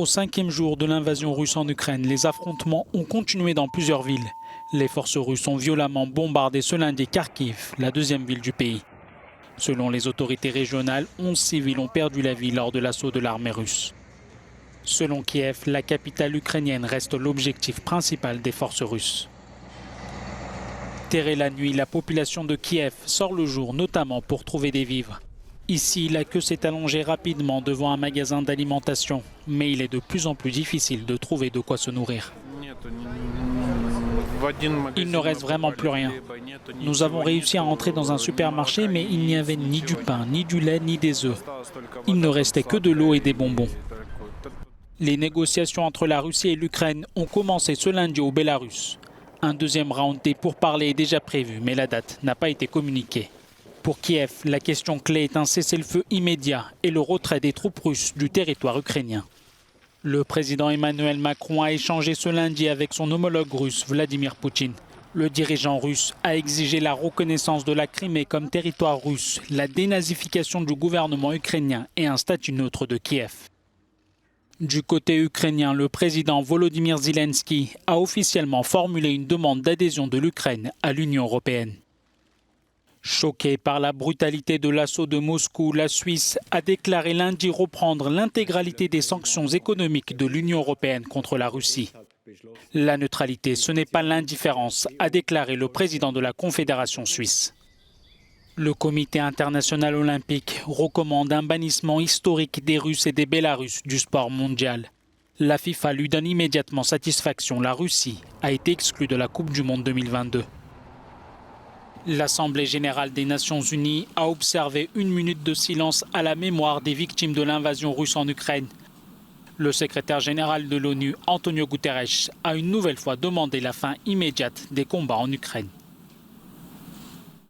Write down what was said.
Au 5e jour de l'invasion russe en Ukraine, les affrontements ont continué dans plusieurs villes. Les forces russes ont violemment bombardé ce lundi Kharkiv, la deuxième ville du pays. Selon les autorités régionales, 11 civils ont perdu la vie lors de l'assaut de l'armée russe. Selon Kiev, la capitale ukrainienne reste l'objectif principal des forces russes. Terrée la nuit, la population de Kiev sort le jour, notamment pour trouver des vivres. Ici, la queue s'est allongée rapidement devant un magasin d'alimentation, mais il est de plus en plus difficile de trouver de quoi se nourrir. Il ne reste vraiment plus rien. Nous avons réussi à entrer dans un supermarché, mais il n'y avait ni du pain, ni du lait, ni des œufs. Il ne restait que de l'eau et des bonbons. Les négociations entre la Russie et l'Ukraine ont commencé ce lundi au Bélarus. Un deuxième round des pourparlers est déjà prévu, mais la date n'a pas été communiquée. Pour Kiev, la question clé est un cessez-le-feu immédiat et le retrait des troupes russes du territoire ukrainien. Le président Emmanuel Macron a échangé ce lundi avec son homologue russe Vladimir Poutine. Le dirigeant russe a exigé la reconnaissance de la Crimée comme territoire russe, la dénazification du gouvernement ukrainien et un statut neutre de Kiev. Du côté ukrainien, le président Volodymyr Zelensky a officiellement formulé une demande d'adhésion de l'Ukraine à l'Union européenne. Choquée par la brutalité de l'assaut de Moscou, la Suisse a déclaré lundi reprendre l'intégralité des sanctions économiques de l'Union européenne contre la Russie. La neutralité, ce n'est pas l'indifférence, a déclaré le président de la Confédération suisse. Le Comité international olympique recommande un bannissement historique des Russes et des Bélarusses du sport mondial. La FIFA lui donne immédiatement satisfaction. La Russie a été exclue de la Coupe du Monde 2022. L'Assemblée générale des Nations unies a observé 1 minute de silence à la mémoire des victimes de l'invasion russe en Ukraine. Le secrétaire général de l'ONU, Antonio Guterres, a une nouvelle fois demandé la fin immédiate des combats en Ukraine.